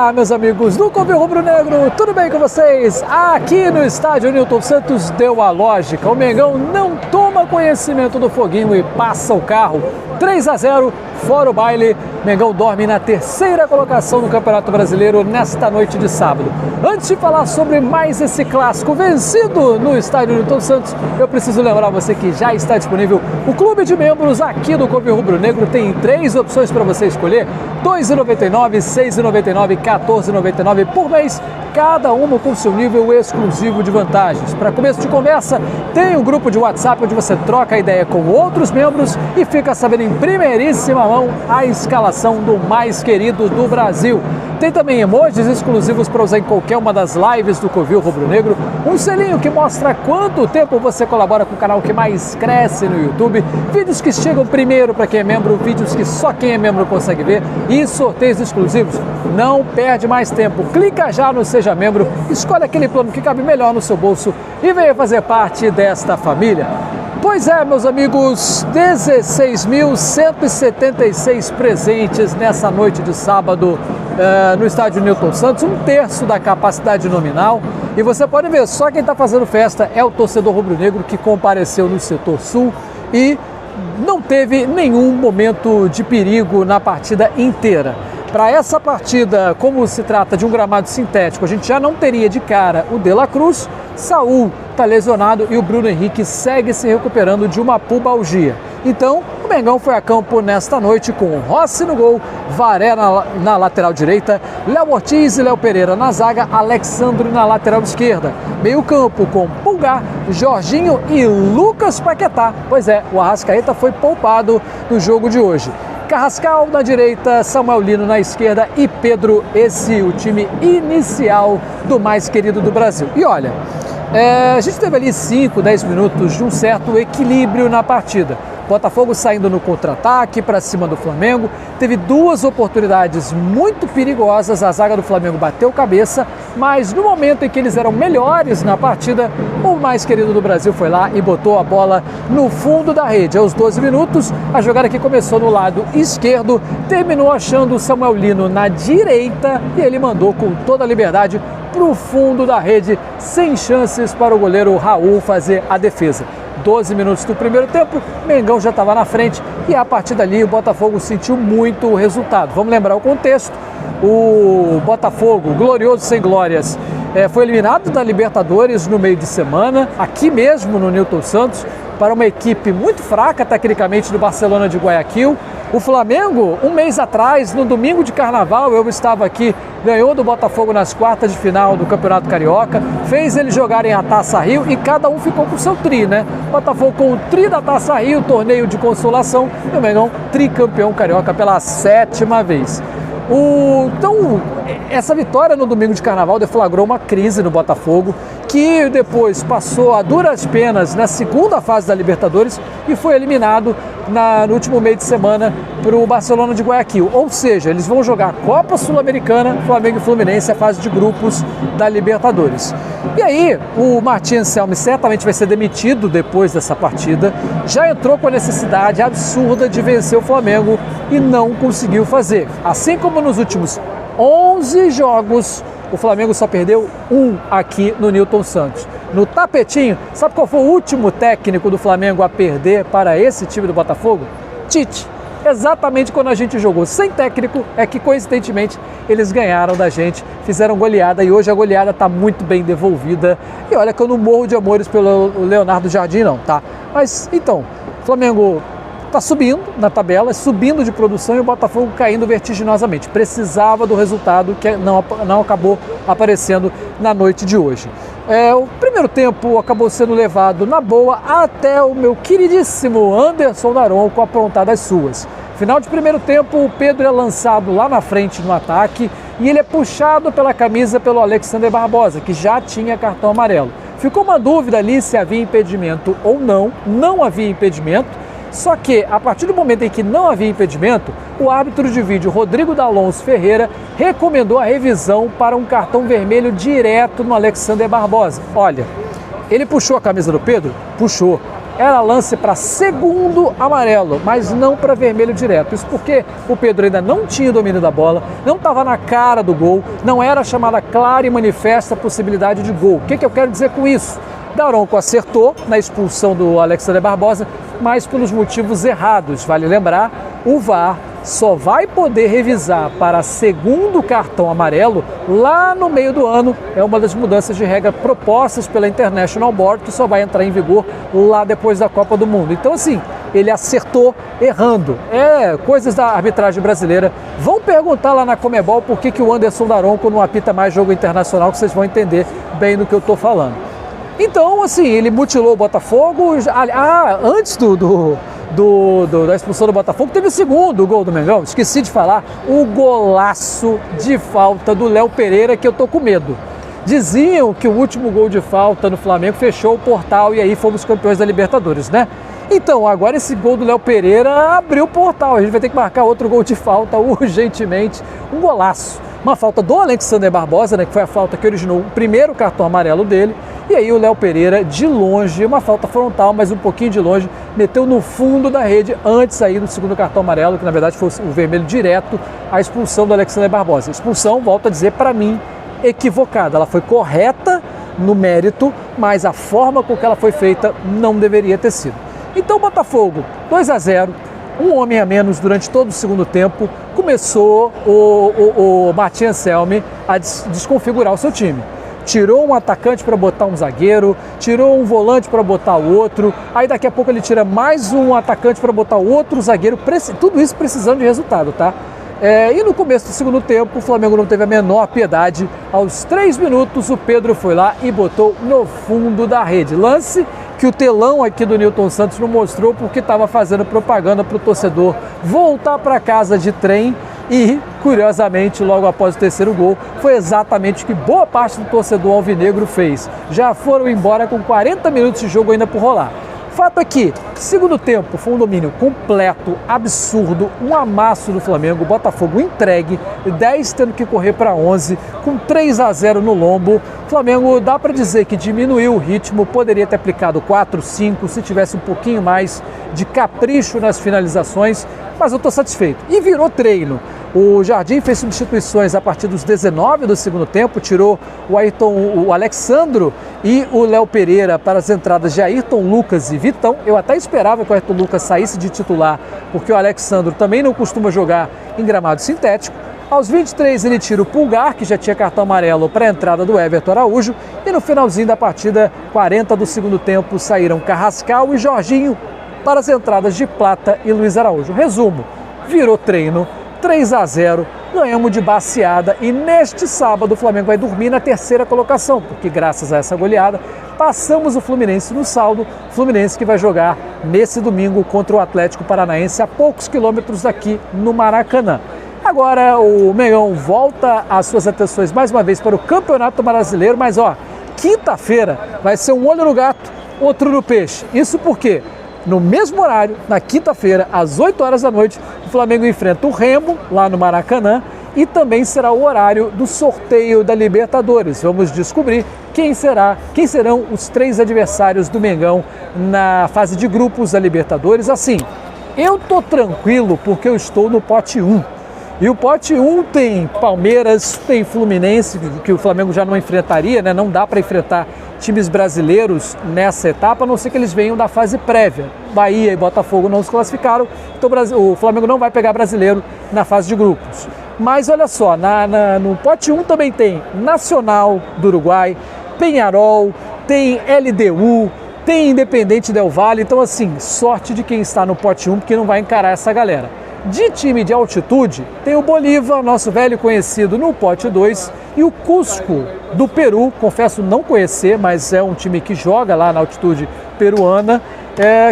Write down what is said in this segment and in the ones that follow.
Olá, meus amigos do Covil Rubro Negro, tudo bem com vocês? Aqui no estádio Newton Santos deu a lógica, o Mengão não toma conhecimento do foguinho e passa o carro, 3-0, fora o baile. Mengão dorme na terceira colocação no Campeonato Brasileiro nesta noite de sábado. Antes de falar sobre mais esse clássico vencido no estádio Newton Santos, eu preciso lembrar você que já está disponível o clube de membros aqui do Covil Rubro Negro. Tem 3 opções para você escolher: R$ 2,99, R$ 6,99, R$ 14,99 por mês, cada uma com seu nível exclusivo de vantagens. Para começo de conversa, tem um grupo de WhatsApp onde você troca ideia com outros membros e fica sabendo em primeiríssima mão a escalação do mais querido do Brasil. Tem também emojis exclusivos para usar em qualquer uma das lives do Covil Rubro Negro, um selinho que mostra quanto tempo você colabora com o canal que mais cresce no YouTube, vídeos que chegam primeiro para quem é membro, vídeos que só quem é membro consegue ver e sorteios exclusivos. Não perde mais tempo, clica já no Seja Membro, escolhe aquele plano que cabe melhor no seu bolso e venha fazer parte desta família. Pois é, meus amigos, 16.176 presentes nessa noite de sábado no estádio Newton Santos, 1/3 da capacidade nominal. E você pode ver, só quem está fazendo festa é o torcedor rubro-negro que compareceu no setor sul e não teve nenhum momento de perigo na partida inteira. Para essa partida, como se trata de um gramado sintético, a gente já não teria de cara o De La Cruz, Saul está lesionado e o Bruno Henrique segue se recuperando de uma pubalgia. Então, o Mengão foi a campo nesta noite com Rossi no gol, Varé na lateral direita, Léo Ortiz e Léo Pereira na zaga, Alexandre na lateral esquerda. Meio campo com Pulgar, Jorginho e Lucas Paquetá. Pois é, o Arrascaeta foi poupado no jogo de hoje. Carrascal na direita, Samuel Lino na esquerda e Pedro, o time inicial do mais querido do Brasil. E olha, a gente teve ali 5, 10 minutos de um certo equilíbrio na partida. Botafogo saindo no contra-ataque para cima do Flamengo, teve 2 oportunidades muito perigosas, a zaga do Flamengo bateu cabeça, mas no momento em que eles eram melhores na partida, o mais querido do Brasil foi lá e botou a bola no fundo da rede. Aos 12 minutos, a jogada que começou no lado esquerdo, terminou achando o Samuel Lino na direita e ele mandou com toda a liberdade para o fundo da rede, sem chances para o goleiro Raul fazer a defesa. 12 minutos do primeiro tempo, Mengão já estava na frente e a partir dali o Botafogo sentiu muito o resultado. Vamos lembrar o contexto: o Botafogo, glorioso sem glórias, foi eliminado da Libertadores no meio de semana, aqui mesmo no Newton Santos, para uma equipe muito fraca tecnicamente do Barcelona de Guayaquil. O Flamengo, um mês atrás, no domingo de Carnaval, eu estava aqui, ganhou do Botafogo nas quartas de final do Campeonato Carioca, fez eles jogarem a Taça Rio e cada um ficou com o seu tri, né? Botafogo com o tri da Taça Rio, torneio de consolação, e o Mengão tricampeão carioca pela 7ª vez. Então, essa vitória no domingo de Carnaval deflagrou uma crise no Botafogo, que depois passou a duras penas na segunda fase da Libertadores e foi eliminado no último meio de semana para o Barcelona de Guayaquil. Ou seja, eles vão jogar Copa Sul-Americana, Flamengo e Fluminense, a fase de grupos da Libertadores. E aí, o Martin Anselmi certamente vai ser demitido depois dessa partida. Já entrou com a necessidade absurda de vencer o Flamengo e não conseguiu fazer. Assim como nos últimos 11 jogos, o Flamengo só perdeu 1 aqui no Newton Santos. No tapetinho, sabe qual foi o último técnico do Flamengo a perder para esse time do Botafogo? Tite. Exatamente quando a gente jogou sem técnico, é que coincidentemente eles ganharam da gente, fizeram goleada e hoje a goleada está muito bem devolvida. E olha que eu não morro de amores pelo Leonardo Jardim não, tá? Mas então, o Flamengo está subindo na tabela, subindo de produção e o Botafogo caindo vertiginosamente. Precisava do resultado que não acabou aparecendo na noite de hoje. O primeiro tempo acabou sendo levado na boa até o meu queridíssimo Anderson Daron com aprontadas suas. Final de primeiro tempo, o Pedro é lançado lá na frente no ataque e ele é puxado pela camisa pelo Alexander Barbosa, que já tinha cartão amarelo. Ficou uma dúvida ali se havia impedimento ou não, não havia impedimento. Só que, a partir do momento em que não havia impedimento, o árbitro de vídeo Rodrigo D'Alonso Ferreira recomendou a revisão para um cartão vermelho direto no Alexander Barbosa. Olha, ele puxou a camisa do Pedro? Puxou. era lance para segundo amarelo, mas não para vermelho direto. Isso porque o Pedro ainda não tinha domínio da bola, não estava na cara do gol, não era chamada clara e manifesta possibilidade de gol. O que eu quero dizer com isso? Daronco acertou na expulsão do Alexander Barbosa, mas pelos motivos errados. Vale lembrar, o VAR só vai poder revisar para segundo cartão amarelo lá no meio do ano. É uma das mudanças de regra propostas pela International Board, que só vai entrar em vigor lá depois da Copa do Mundo. Então, assim, ele acertou errando. Coisas da arbitragem brasileira. Vão perguntar lá na Conmebol por que o Anderson Daronco não apita mais jogo internacional, que vocês vão entender bem do que eu estou falando. Então, assim, ele mutilou o Botafogo. Antes da expulsão do Botafogo, teve o segundo gol do Mengão. Esqueci de falar, o golaço de falta do Léo Pereira, que eu tô com medo. Diziam que o último gol de falta no Flamengo fechou o portal e aí fomos campeões da Libertadores, né? Então, agora esse gol do Léo Pereira abriu o portal. A gente vai ter que marcar outro gol de falta urgentemente. Um golaço. Uma falta do Alexander Barbosa, né, que foi a falta que originou o primeiro cartão amarelo dele. E aí o Léo Pereira, de longe, uma falta frontal, mas um pouquinho de longe, meteu no fundo da rede antes aí do segundo cartão amarelo, que na verdade foi o vermelho direto, a expulsão do Alexander Barbosa. A expulsão, volto a dizer, para mim, equivocada. Ela foi correta no mérito, mas a forma com que ela foi feita não deveria ter sido. Então, Botafogo, 2-0, um homem a menos durante todo o segundo tempo, começou o Martin Anselmi a desconfigurar o seu time. Tirou um atacante para botar um zagueiro, tirou um volante para botar o outro, aí daqui a pouco ele tira mais um atacante para botar outro zagueiro, tudo isso precisando de resultado, tá? E no começo do segundo tempo, o Flamengo não teve a menor piedade. Aos 3 minutos, o Pedro foi lá e botou no fundo da rede. Lance que o telão aqui do Nilton Santos não mostrou porque estava fazendo propaganda para o torcedor voltar para casa de trem. E, curiosamente, logo após o terceiro gol, foi exatamente o que boa parte do torcedor alvinegro fez. Já foram embora com 40 minutos de jogo ainda por rolar. Fato é que, segundo tempo, foi um domínio completo, absurdo, um amasso do Flamengo, o Botafogo entregue, 10 tendo que correr para 11, com 3-0 no lombo. O Flamengo, dá para dizer que diminuiu o ritmo, poderia ter aplicado 4, 5, se tivesse um pouquinho mais de capricho nas finalizações, mas eu estou satisfeito. E virou treino. O Jardim fez substituições a partir dos 19 do segundo tempo, tirou o Alexandro e o Léo Pereira para as entradas de Ayrton Lucas e Vitão. Eu até esperava que o Ayrton Lucas saísse de titular, porque o Alexandro também não costuma jogar em gramado sintético. Aos 23 ele tira o Pulgar, que já tinha cartão amarelo, para a entrada do Everton Araújo. E no finalzinho da partida, 40 do segundo tempo, saíram Carrascal e Jorginho para as entradas de Plata e Luiz Araújo. Resumo, virou treino. 3-0, ganhamos de baciada e neste sábado o Flamengo vai dormir na terceira colocação, porque graças a essa goleada passamos o Fluminense no saldo, Fluminense que vai jogar nesse domingo contra o Atlético Paranaense a poucos quilômetros daqui no Maracanã. Agora o Mengão volta as suas atenções mais uma vez para o Campeonato Brasileiro, mas quinta-feira vai ser um olho no gato, outro no peixe. Isso porque no mesmo horário, na quinta-feira, às 8 horas da noite, o Flamengo enfrenta o Remo, lá no Maracanã, e também será o horário do sorteio da Libertadores. Vamos descobrir quem serão os 3 adversários do Mengão na fase de grupos da Libertadores. Assim, eu tô tranquilo porque eu estou no pote 1. E o pote 1 tem Palmeiras, tem Fluminense, que o Flamengo já não enfrentaria, né? Não dá para enfrentar times brasileiros nessa etapa, a não ser que eles venham da fase prévia. Bahia e Botafogo não se classificaram, então o Flamengo não vai pegar brasileiro na fase de grupos. Mas olha só, no pote 1 também tem Nacional do Uruguai, Peñarol, tem LDU, tem Independente Del Valle, então assim, sorte de quem está no pote 1, porque não vai encarar essa galera. De time de altitude, tem o Bolívar, nosso velho conhecido, no pote 2, e o Cusco do Peru, confesso não conhecer, mas é um time que joga lá na altitude peruana,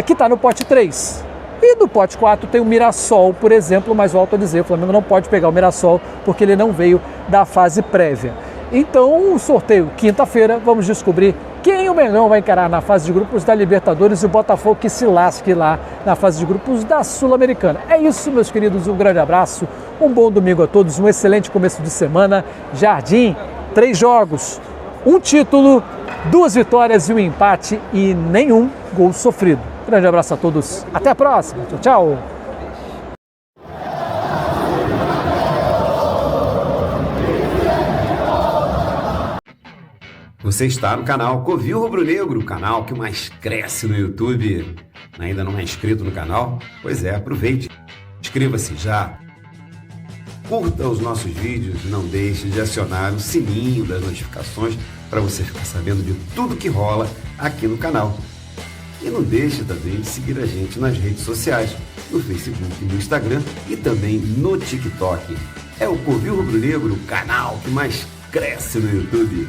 que está no pote 3. E do pote 4 tem o Mirassol, por exemplo, mas volto a dizer, o Flamengo não pode pegar o Mirassol porque ele não veio da fase prévia. Então, o sorteio quinta-feira, vamos descobrir quem o Mengão vai encarar na fase de grupos da Libertadores e o Botafogo que se lasque lá na fase de grupos da Sul-Americana. É isso, meus queridos, um grande abraço, um bom domingo a todos, um excelente começo de semana. Jardim, 3 jogos, 1 título, 2 vitórias e 1 empate e nenhum gol sofrido. Grande abraço a todos, até a próxima, tchau, tchau! Você está no canal Covil Rubro Negro, o canal que mais cresce no YouTube. Ainda não é inscrito no canal? Pois é, aproveite. Inscreva-se já. Curta os nossos vídeos e não deixe de acionar o sininho das notificações para você ficar sabendo de tudo que rola aqui no canal. E não deixe também de seguir a gente nas redes sociais, no Facebook, no Instagram e também no TikTok. É o Covil Rubro Negro, o canal que mais cresce no YouTube.